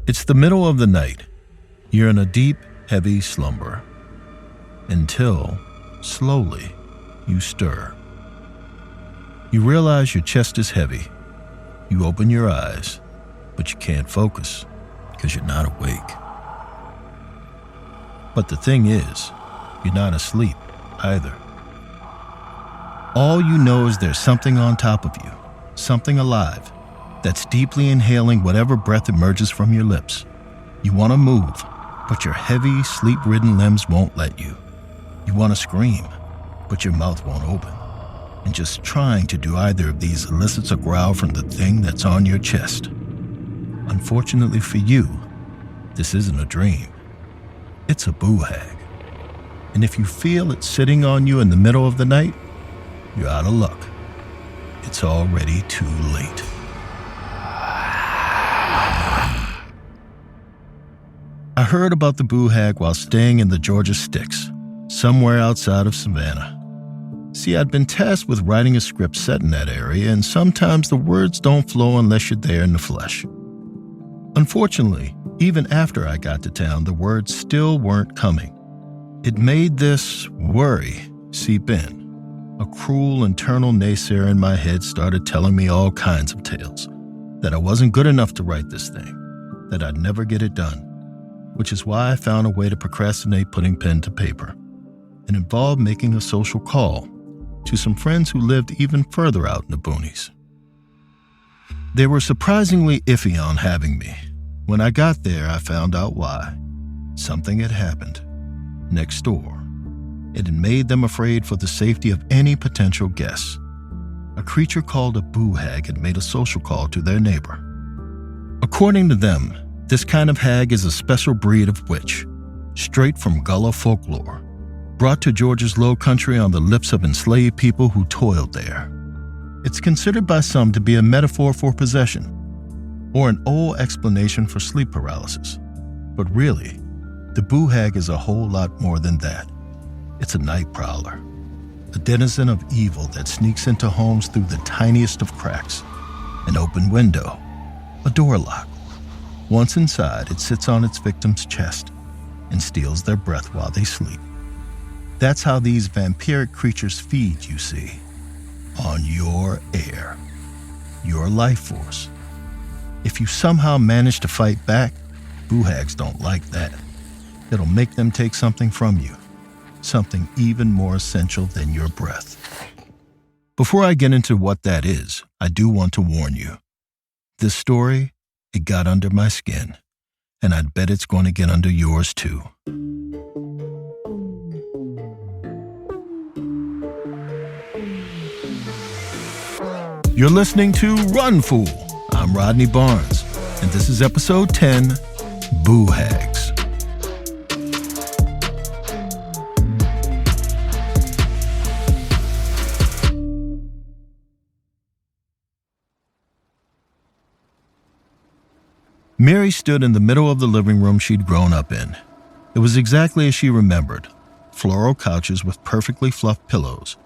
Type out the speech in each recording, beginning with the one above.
It's the middle of the night. You're in a deep, heavy slumber. Until, slowly, you stir. You realize your chest is heavy. You open your eyes, but you can't focus because you're not awake. But the thing is, you're not asleep either. All you know is there's something on top of you, something alive, that's deeply inhaling whatever breath emerges from your lips. You want to move, but your heavy, sleep-ridden limbs won't let you. You want to scream, but your mouth won't open. And just trying to do either of these elicits a growl from the thing that's on your chest. Unfortunately for you, this isn't a dream. It's a boo hag. And if you feel it sitting on you in the middle of the night, you're out of luck. It's already too late. I heard about the boo hag while staying in the Georgia Sticks, somewhere outside of Savannah. See, I'd been tasked with writing a script set in that area, and sometimes the words don't flow unless you're there in the flesh. Unfortunately, even after I got to town, the words still weren't coming. It made this worry seep in. A cruel internal naysayer in my head started telling me all kinds of tales, that I wasn't good enough to write this thing, that I'd never get it done, which is why I found a way to procrastinate putting pen to paper. It involved making a social call to some friends who lived even further out in the boonies. They were surprisingly iffy on having me. When I got there, I found out why. Something had happened next door. It had made them afraid for the safety of any potential guests. A creature called a boo hag had made a social call to their neighbor. According to them, this kind of hag is a special breed of witch, straight from Gullah folklore, brought to Georgia's low country on the lips of enslaved people who toiled there. It's considered by some to be a metaphor for possession, or an old explanation for sleep paralysis. But really, the boo hag is a whole lot more than that. It's a night prowler, a denizen of evil that sneaks into homes through the tiniest of cracks, an open window, a door lock. Once inside, it sits on its victim's chest and steals their breath while they sleep. That's how these vampiric creatures feed, you see, on your air, your life force. If you somehow manage to fight back, boo hags don't like that. It'll make them take something from you, something even more essential than your breath. Before I get into what that is, I do want to warn you. This story, it got under my skin, and I'd bet it's going to get under yours too. You're listening to Run Fool. I'm Rodney Barnes, and this is episode 10, Boo Hags. Miri stood in the middle of the living room she'd grown up in. It was exactly as she remembered. Floral couches with perfectly fluffed pillows,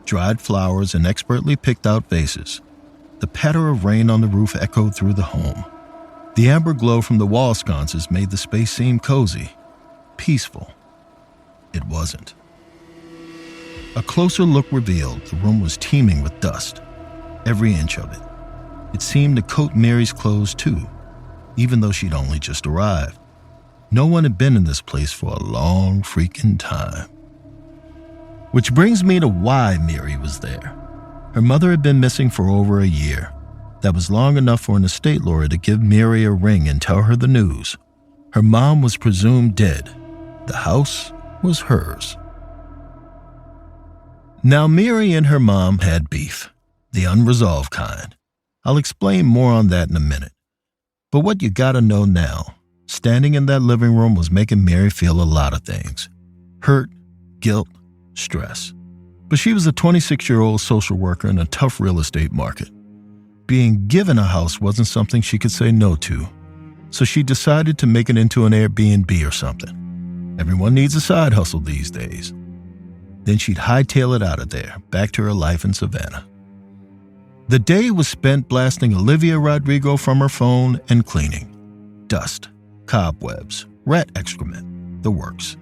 dried flowers, and expertly picked out vases. The patter of rain on the roof echoed through the home. The amber glow from the wall sconces made the space seem cozy, peaceful. It wasn't. A closer look revealed the room was teeming with dust, every inch of it. It seemed to coat Mary's clothes too, even though she'd only just arrived. No one had been in this place for a long freaking time. Which brings me to why Miri was there. Her mother had been missing for over a year. That was long enough for an estate lawyer to give Miri a ring and tell her the news. Her mom was presumed dead. The house was hers. Now Miri and her mom had beef, the unresolved kind. I'll explain more on that in a minute. But what you gotta know now, standing in that living room was making Miri feel a lot of things. Hurt, guilt, stress. But she was a 26-year-old social worker in a tough real estate market. Being given a house wasn't something she could say no to, so she decided to make it into an Airbnb or something. Everyone needs a side hustle these days. Then she'd hightail it out of there, back to her life in Savannah. The day was spent blasting Olivia Rodrigo from her phone and cleaning. Dust, cobwebs, rat excrement, the works.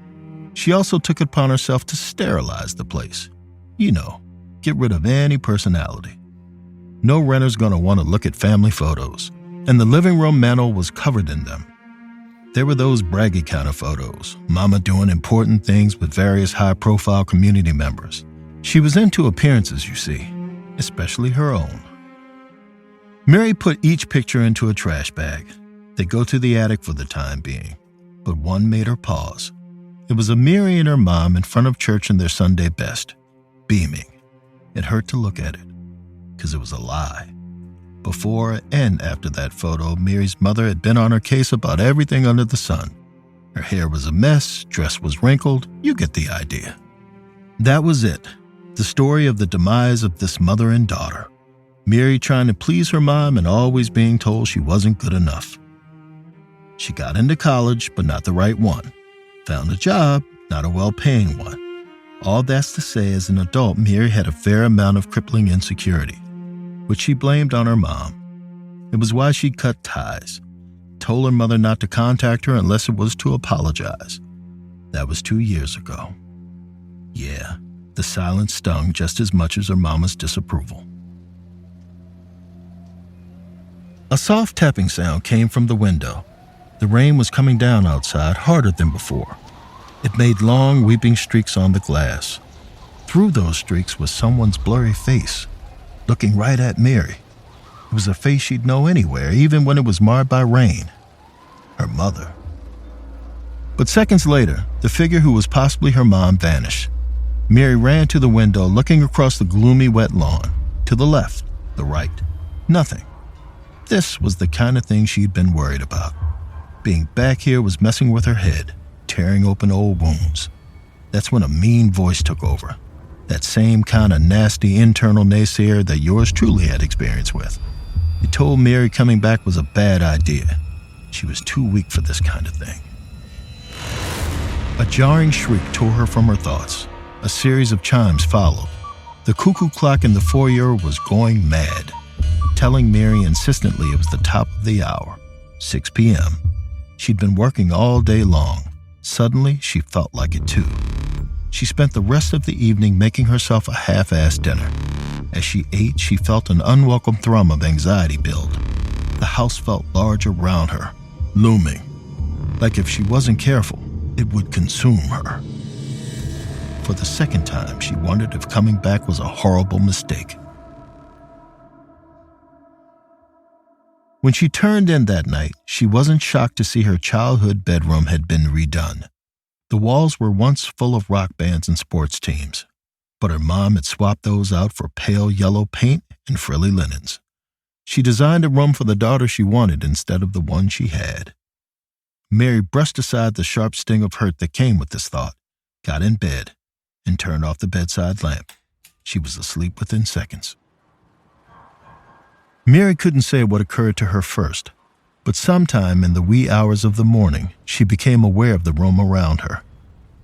She also took it upon herself to sterilize the place. You know, get rid of any personality. No renter's gonna want to look at family photos, and the living room mantel was covered in them. There were those braggy kind of photos, Mama doing important things with various high-profile community members. She was into appearances, you see, especially her own. Miri put each picture into a trash bag. They go to the attic for the time being, but one made her pause. It was of Miri and her mom in front of church in their Sunday best, beaming. It hurt to look at it, because it was a lie. Before and after that photo, Miri's mother had been on her case about everything under the sun. Her hair was a mess, dress was wrinkled, you get the idea. That was it, the story of the demise of this mother and daughter. Miri trying to please her mom and always being told she wasn't good enough. She got into college, but not the right one. Found a job, not a well-paying one. All that's to say, as an adult, Miri had a fair amount of crippling insecurity, which she blamed on her mom. It was why she cut ties, told her mother not to contact her unless it was to apologize. That was 2 years ago. Yeah, the silence stung just as much as her mama's disapproval. A soft tapping sound came from the window. The rain was coming down outside harder than before. It made long, weeping streaks on the glass. Through those streaks was someone's blurry face, looking right at Miri. It was a face she'd know anywhere, even when it was marred by rain. Her mother. But seconds later, the figure who was possibly her mom vanished. Miri ran to the window, looking across the gloomy, wet lawn. To the left, the right. Nothing. This was the kind of thing she'd been worried about. Being back here was messing with her head, tearing open old wounds. That's when a mean voice took over. That same kind of nasty internal naysayer that yours truly had experience with. It told Miri coming back was a bad idea. She was too weak for this kind of thing. A jarring shriek tore her from her thoughts. A series of chimes followed. The cuckoo clock in the foyer was going mad, telling Miri insistently it was the top of the hour, 6 p.m. She'd been working all day long. Suddenly, she felt like it too. She spent the rest of the evening making herself a half-assed dinner. As she ate, she felt an unwelcome thrum of anxiety build. The house felt large around her, looming. Like if she wasn't careful, it would consume her. For the second time, she wondered if coming back was a horrible mistake. When she turned in that night, she wasn't shocked to see her childhood bedroom had been redone. The walls were once full of rock bands and sports teams, but her mom had swapped those out for pale yellow paint and frilly linens. She designed a room for the daughter she wanted instead of the one she had. Miri brushed aside the sharp sting of hurt that came with this thought, got in bed, and turned off the bedside lamp. She was asleep within seconds. Miri couldn't say what occurred to her first, but sometime in the wee hours of the morning, she became aware of the room around her.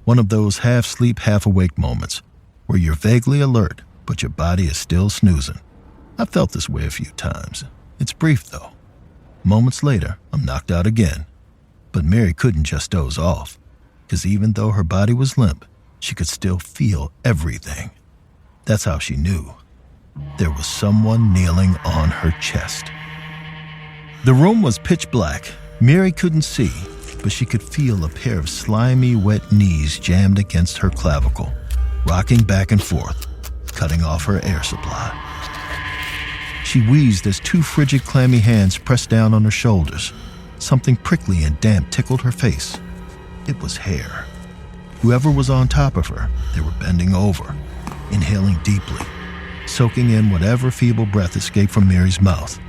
One of those half-sleep, half-awake moments, where you're vaguely alert, but your body is still snoozing. I've felt this way a few times. It's brief, though. Moments later, I'm knocked out again. But Miri couldn't just doze off, because even though her body was limp, she could still feel everything. That's how she knew. There was someone kneeling on her chest. The room was pitch black. Miri couldn't see, but she could feel a pair of slimy, wet knees jammed against her clavicle, rocking back and forth, cutting off her air supply. She wheezed as two frigid, clammy hands pressed down on her shoulders. Something prickly and damp tickled her face. It was hair. Whoever was on top of her, they were bending over, inhaling deeply, soaking in whatever feeble breath escaped from Miri's mouth.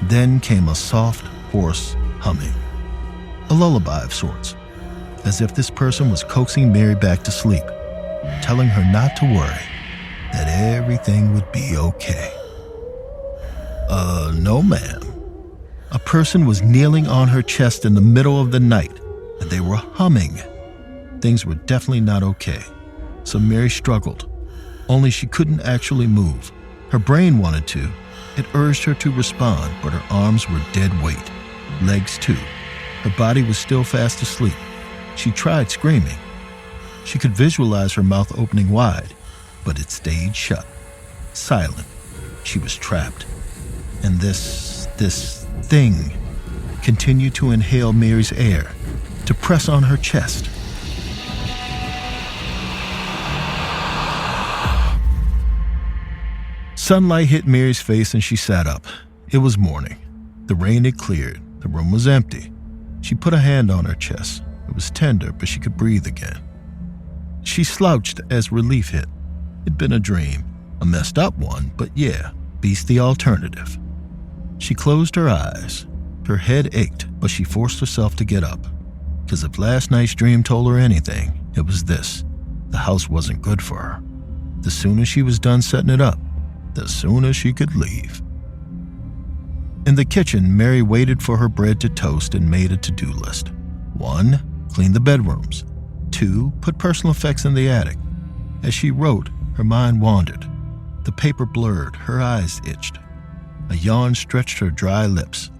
Then came a soft, hoarse humming, a lullaby of sorts, as if this person was coaxing Miri back to sleep, telling her not to worry, that everything would be okay. No ma'am. A person was kneeling on her chest in the middle of the night, and they were humming. Things were definitely not okay, so Miri struggled. Only she couldn't actually move. Her brain wanted to. It urged her to respond, but her arms were dead weight. Legs too. Her body was still fast asleep. She tried screaming. She could visualize her mouth opening wide, but it stayed shut. Silent. She was trapped. And this thing continued to inhale Miri's air, to press on her chest. Sunlight hit Miri's face and she sat up. It was morning. The rain had cleared. The room was empty. She put a hand on her chest. It was tender, but she could breathe again. She slouched as relief hit. It'd been a dream. A messed up one, but yeah, beats the alternative. She closed her eyes. Her head ached, but she forced herself to get up. Because if last night's dream told her anything, it was this. The house wasn't good for her. The sooner she was done setting it up, the sooner she could leave. In the kitchen, Miri waited for her bread to toast and made a to-do list. 1, clean the bedrooms. 2, put personal effects in the attic. As she wrote, her mind wandered. The paper blurred, her eyes itched. A yawn stretched her dry lips.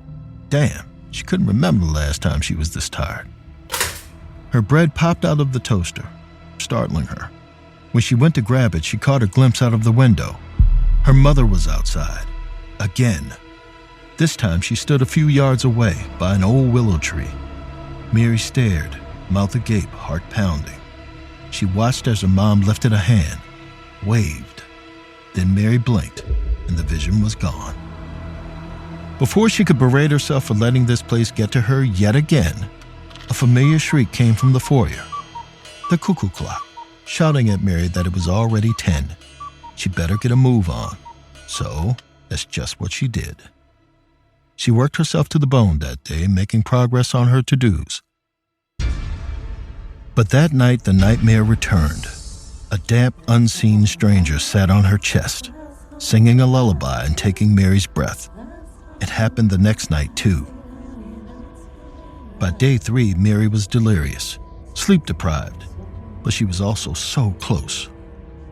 Damn, she couldn't remember the last time she was this tired. Her bread popped out of the toaster, startling her. When she went to grab it, she caught a glimpse out of the window. Her mother was outside. Again. This time she stood a few yards away by an old willow tree. Miri stared, mouth agape, heart pounding. She watched as her mom lifted a hand, waved. Then Miri blinked, and the vision was gone. Before she could berate herself for letting this place get to her yet again, a familiar shriek came from the foyer. The cuckoo clock, shouting at Miri that it was already 10. She better get a move on. So, that's just what she did. She worked herself to the bone that day, making progress on her to-dos. But that night, the nightmare returned. A damp, unseen stranger sat on her chest, singing a lullaby and taking Miri's breath. It happened the next night, too. By day 3, Miri was delirious, sleep-deprived, but she was also so close.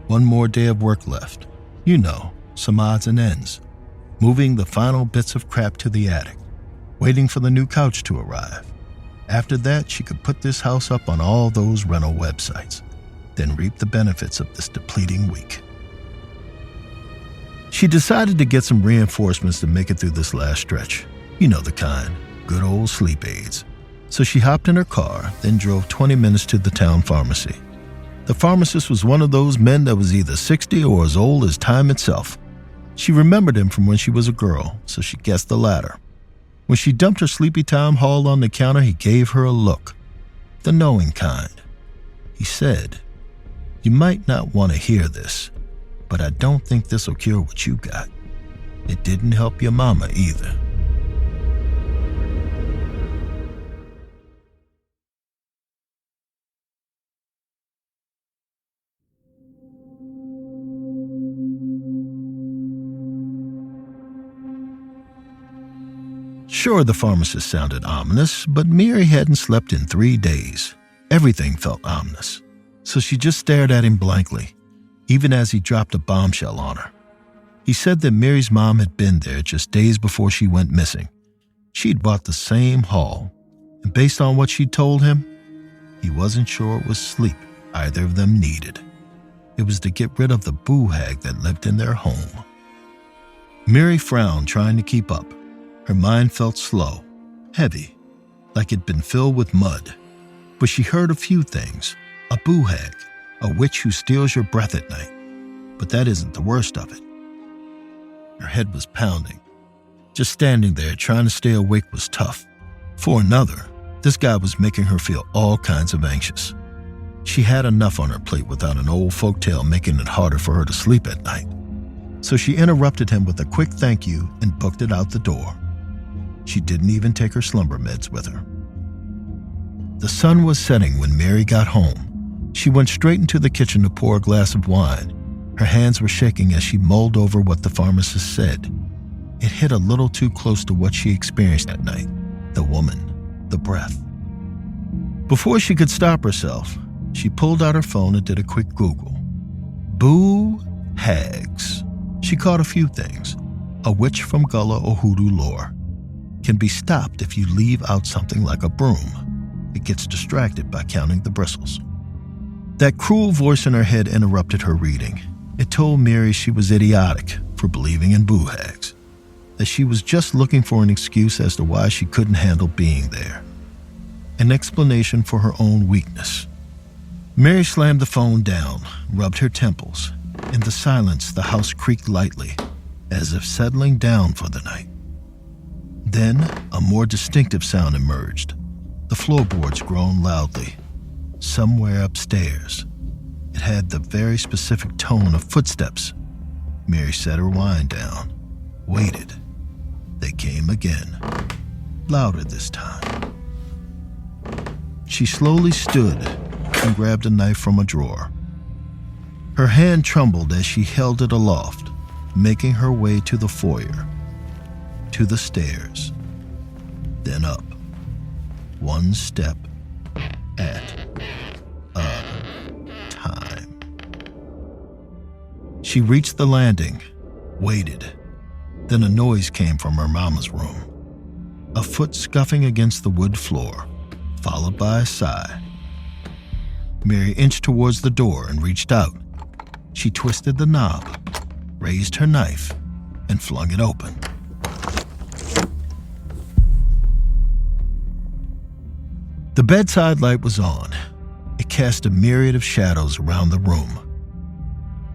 One more day of work left. You know, some odds and ends. Moving the final bits of crap to the attic, waiting for the new couch to arrive. After that, she could put this house up on all those rental websites, then reap the benefits of this depleting week. She decided to get some reinforcements to make it through this last stretch. You know the kind, good old sleep aids. So she hopped in her car, then drove 20 minutes to the town pharmacy. The pharmacist was one of those men that was either 60 or as old as time itself. She remembered him from when she was a girl, so she guessed the latter. When she dumped her Sleepy Time haul on the counter, he gave her a look. The knowing kind. He said, "You might not want to hear this, but I don't think this'll cure what you got. It didn't help your mama either." Sure, the pharmacist sounded ominous, but Miri hadn't slept in 3 days. Everything felt ominous. So she just stared at him blankly, even as he dropped a bombshell on her. He said that Miri's mom had been there just days before she went missing. She'd bought the same haul, and based on what she'd told him, he wasn't sure it was sleep either of them needed. It was to get rid of the boo hag that lived in their home. Miri frowned, trying to keep up. Her mind felt slow, heavy, like it'd been filled with mud. But she heard a few things. A boo hag, a witch who steals your breath at night. But that isn't the worst of it. Her head was pounding. Just standing there trying to stay awake was tough. For another, this guy was making her feel all kinds of anxious. She had enough on her plate without an old folktale making it harder for her to sleep at night. So she interrupted him with a quick thank you and booked it out the door. She didn't even take her slumber meds with her. The sun was setting when Miri got home. She went straight into the kitchen to pour a glass of wine. Her hands were shaking as she mulled over what the pharmacist said. It hit a little too close to what she experienced that night. The woman, the breath. Before she could stop herself, she pulled out her phone and did a quick Google. Boo Hags. She caught a few things. A witch from Gullah or Hoodoo lore. can be stopped if you leave out something like a broom. It gets distracted by counting the bristles. That cruel voice in her head interrupted her reading. It told Miri she was idiotic for believing in boo hags, that she was just looking for an excuse as to why she couldn't handle being there. An explanation for her own weakness. Miri slammed the phone down, rubbed her temples. In the silence, the house creaked lightly, as if settling down for the night. Then, a more distinctive sound emerged. The floorboards groaned loudly. Somewhere upstairs. It had the very specific tone of footsteps. Miri set her wine down, waited. They came again, louder this time. She slowly stood and grabbed a knife from a drawer. Her hand trembled as she held it aloft, making her way to the foyer, to the stairs, then up, one step at a time. She reached the landing, waited. Then a noise came from her mama's room. A foot scuffing against the wood floor, followed by a sigh. Miri inched towards the door and reached out. She twisted the knob, raised her knife, and flung it open. The bedside light was on. It cast a myriad of shadows around the room.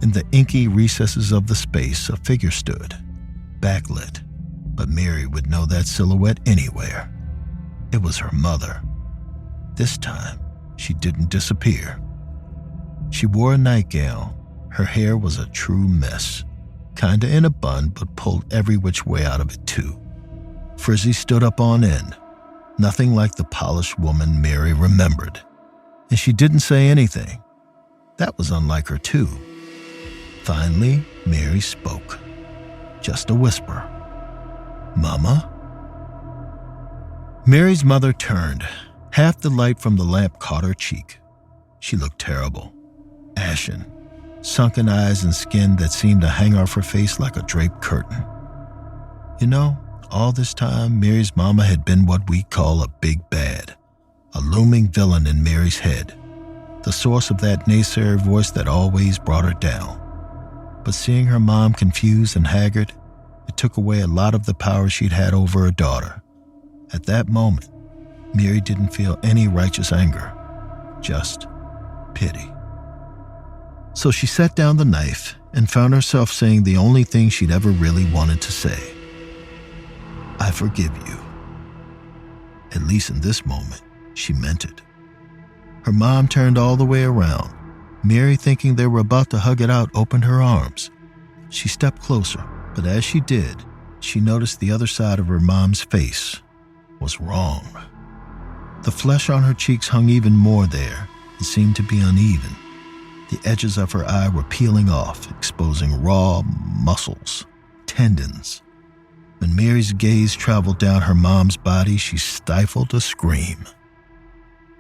In the inky recesses of the space, a figure stood, backlit, but Miri would know that silhouette anywhere. It was her mother. This time, she didn't disappear. She wore a nightgown. Her hair was a true mess, kinda in a bun, but pulled every which way out of it too. Frizzy stood up on end, nothing like the polished woman Miri remembered. And she didn't say anything. That was unlike her too. Finally, Miri spoke. Just a whisper. "Mama?" Miri's mother turned. Half the light from the lamp caught her cheek. She looked terrible. Ashen. Sunken eyes and skin that seemed to hang off her face like a draped curtain. You know, all this time, Miri's mama had been what we call a big bad. A looming villain in Miri's head. The source of that naysayer voice that always brought her down. But seeing her mom confused and haggard, it took away a lot of the power she'd had over her daughter. At that moment, Miri didn't feel any righteous anger, just pity. So she set down the knife and found herself saying the only thing she'd ever really wanted to say. "I forgive you." At least in this moment, she meant it. Her mom turned all the way around. Miri, thinking they were about to hug it out, opened her arms. She stepped closer, but as she did, she noticed the other side of her mom's face was wrong. The flesh on her cheeks hung even more there and seemed to be uneven. The edges of her eye were peeling off, exposing raw muscles, tendons. When Miri's gaze traveled down her mom's body, she stifled a scream.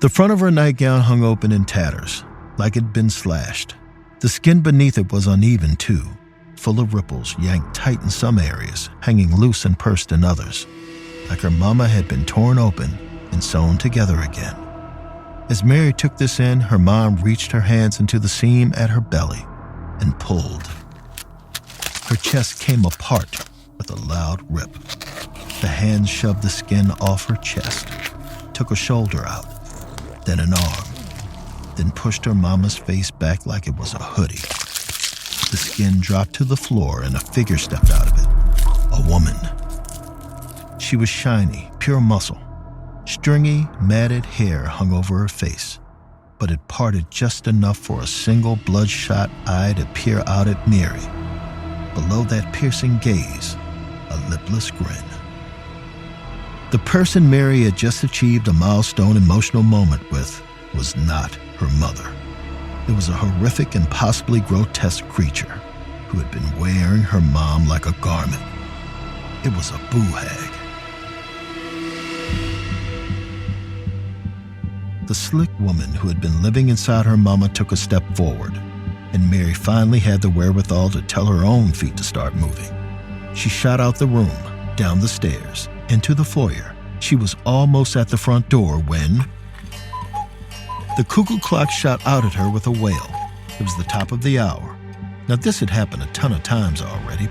The front of her nightgown hung open in tatters, like it'd been slashed. The skin beneath it was uneven too, full of ripples yanked tight in some areas, hanging loose and pursed in others, like her mama had been torn open and sewn together again. As Miri took this in, her mom reached her hands into the seam at her belly and pulled. Her chest came apart with a loud rip. The hands shoved the skin off her chest, took a shoulder out, then an arm, then pushed her mama's face back like it was a hoodie. The skin dropped to the floor and a figure stepped out of it. A woman. She was shiny, pure muscle. Stringy, matted hair hung over her face, but it parted just enough for a single bloodshot eye to peer out at Miri. Below that piercing gaze, a lipless grin. The person Miri had just achieved a milestone emotional moment with was not her mother. It was a horrific and possibly grotesque creature who had been wearing her mom like a garment. It was a boo hag. The slick woman who had been living inside her mama took a step forward, and Miri finally had the wherewithal to tell her own feet to start moving. She shot out the room, down the stairs, into the foyer. She was almost at the front door when the cuckoo clock shot out at her with a wail. It was the top of the hour. Now, this had happened a ton of times already,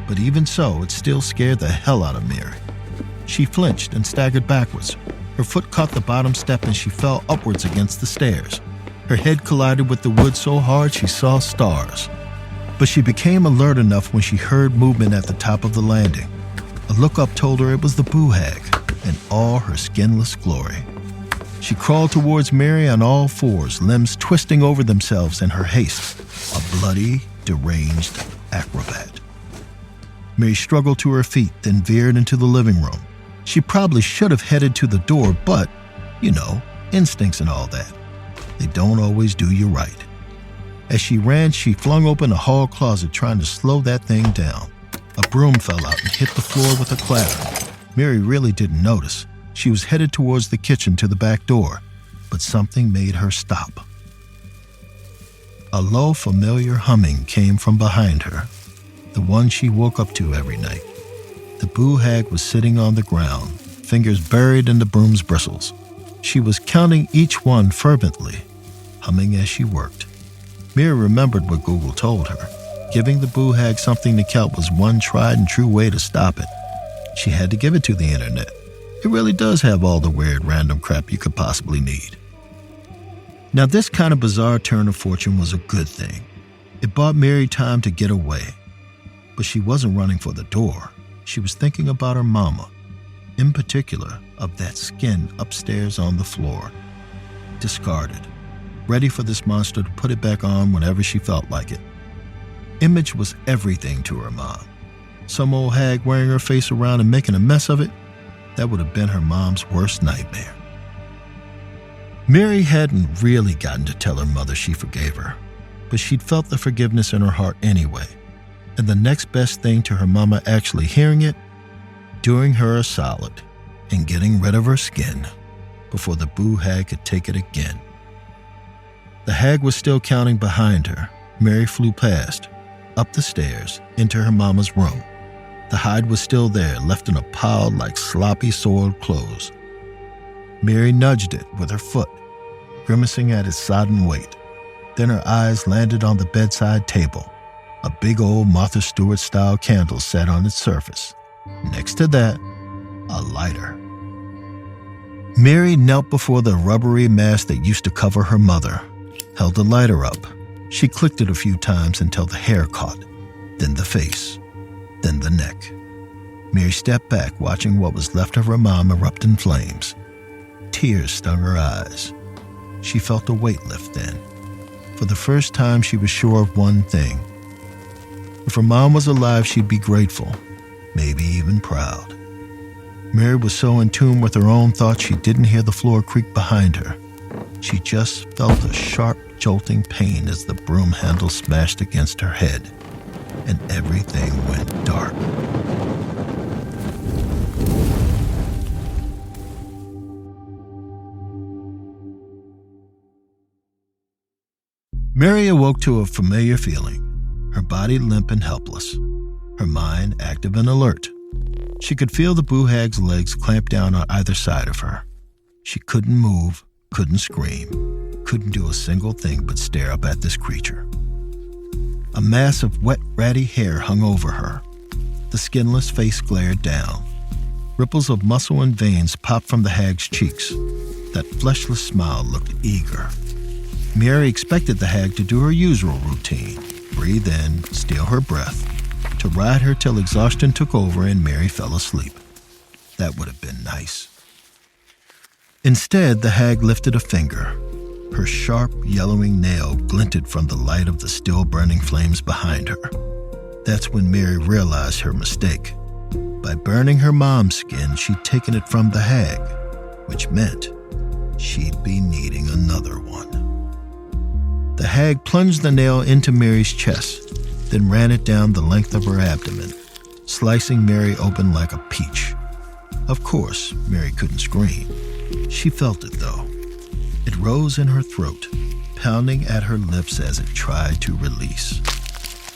but even so, it still scared the hell out of Miri. She flinched and staggered backwards. Her foot caught the bottom step and she fell upwards against the stairs. Her head collided with the wood so hard she saw stars. But she became alert enough when she heard movement at the top of the landing. A look up told her it was the Boo Hag in all her skinless glory. She crawled towards Miri on all fours, limbs twisting over themselves in her haste, a bloody, deranged acrobat. Miri struggled to her feet, then veered into the living room. She probably should have headed to the door, but, instincts and all that. They don't always do you right. As she ran, she flung open a hall closet, trying to slow that thing down. A broom fell out and hit the floor with a clatter. Miri really didn't notice. She was headed towards the kitchen to the back door, but something made her stop. A low, familiar humming came from behind her, the one she woke up to every night. The Boo Hag was sitting on the ground, fingers buried in the broom's bristles. She was counting each one fervently, humming as she worked. Miri remembered what Google told her. Giving the Boo Hag something to count was one tried and true way to stop it. She had to give it to the internet. It really does have all the weird random crap you could possibly need. Now, this kind of bizarre turn of fortune was a good thing. It bought Miri time to get away. But she wasn't running for the door. She was thinking about her mama, in particular of that skin upstairs on the floor, discarded, ready for this monster to put it back on whenever she felt like it. Image was everything to her mom. Some old hag wearing her face around and making a mess of it, that would have been her mom's worst nightmare. Miri hadn't really gotten to tell her mother she forgave her, but she'd felt the forgiveness in her heart anyway. And the next best thing to her mama actually hearing it, doing her a solid and getting rid of her skin before the Boo Hag could take it again. The hag was still counting behind her. Miri flew past, up the stairs, into her mama's room. The hide was still there, left in a pile like sloppy soiled clothes. Miri nudged it with her foot, grimacing at its sodden weight. Then her eyes landed on the bedside table. A big old Martha Stewart-style candle sat on its surface. Next to that, a lighter. Miri knelt before the rubbery mask that used to cover her mother, held the lighter up. She clicked it a few times until the hair caught, then the face, then the neck. Miri stepped back, watching what was left of her mom erupt in flames. Tears stung her eyes. She felt a weight lift then. For the first time, she was sure of one thing. If her mom was alive, she'd be grateful, maybe even proud. Miri was so in tune with her own thoughts she didn't hear the floor creak behind her. She just felt a sharp, jolting pain as the broom handle smashed against her head, and everything went dark. Miri awoke to a familiar feeling. Her body limp and helpless, her mind active and alert. She could feel the Boo Hag's legs clamped down on either side of her. She couldn't move, couldn't scream, couldn't do a single thing but stare up at this creature. A mass of wet, ratty hair hung over her. The skinless face glared down. Ripples of muscle and veins popped from the hag's cheeks. That fleshless smile looked eager. Miri expected the hag to do her usual routine. Breathe in, steal her breath, to ride her till exhaustion took over and Miri fell asleep. That would have been nice. Instead, the hag lifted a finger. Her sharp, yellowing nail glinted from the light of the still-burning flames behind her. That's when Miri realized her mistake. By burning her mom's skin, she'd taken it from the hag, which meant she'd be needing another one. The hag plunged the nail into Miri's chest, then ran it down the length of her abdomen, slicing Miri open like a peach. Of course, Miri couldn't scream. She felt it, though. It rose in her throat, pounding at her lips as it tried to release.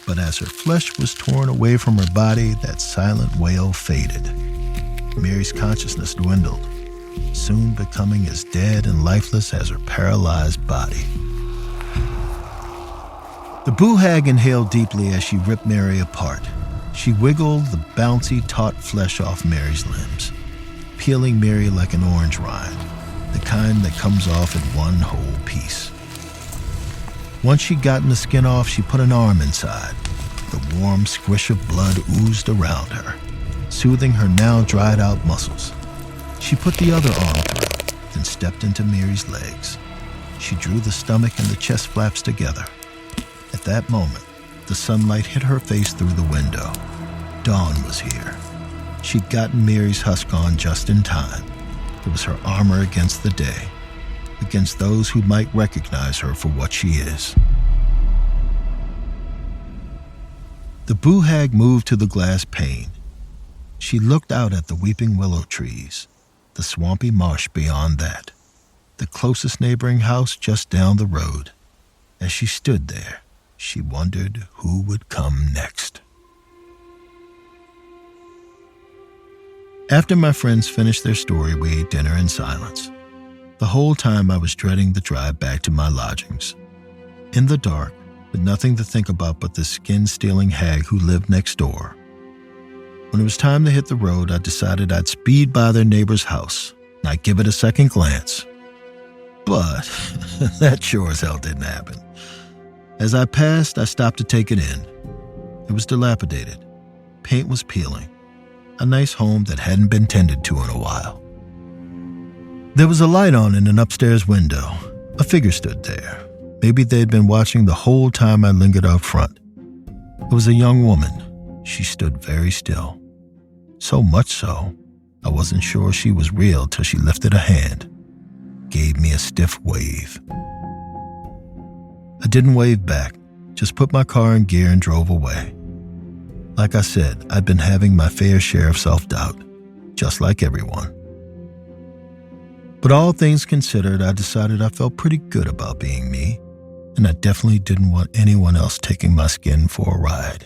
But as her flesh was torn away from her body, that silent wail faded. Mary's consciousness dwindled, soon becoming as dead and lifeless as her paralyzed body. The boo hag inhaled deeply as she ripped Mary apart. She wiggled the bouncy, taut flesh off Mary's limbs, peeling Mary like an orange rind, the kind that comes off in one whole piece. Once she'd gotten the skin off, she put an arm inside. The warm squish of blood oozed around her, soothing her now dried-out muscles. She put the other arm through, then stepped into Mary's legs. She drew the stomach and the chest flaps together. At that moment, the sunlight hit her face through the window. Dawn was here. She'd gotten Mary's husk on just in time. It was her armor against the day, against those who might recognize her for what she is. The boo hag moved to the glass pane. She looked out at the weeping willow trees, the swampy marsh beyond that, the closest neighboring house just down the road. As she stood there, she wondered who would come next. After my friends finished their story, we ate dinner in silence. The whole time I was dreading the drive back to my lodgings. In the dark, with nothing to think about but the skin-stealing hag who lived next door. When it was time to hit the road, I decided I'd speed by their neighbor's house and I'd give it a second glance. But that sure as hell didn't happen. As I passed, I stopped to take it in. It was dilapidated. Paint was peeling. A nice home that hadn't been tended to in a while. There was a light on in an upstairs window. A figure stood there. Maybe they'd been watching the whole time I lingered out front. It was a young woman. She stood very still. So much so, I wasn't sure she was real till she lifted a hand, gave me a stiff wave. I didn't wave back, just put my car in gear and drove away. Like I said, I'd been having my fair share of self-doubt, just like everyone. But all things considered, I decided I felt pretty good about being me, and I definitely didn't want anyone else taking my skin for a ride.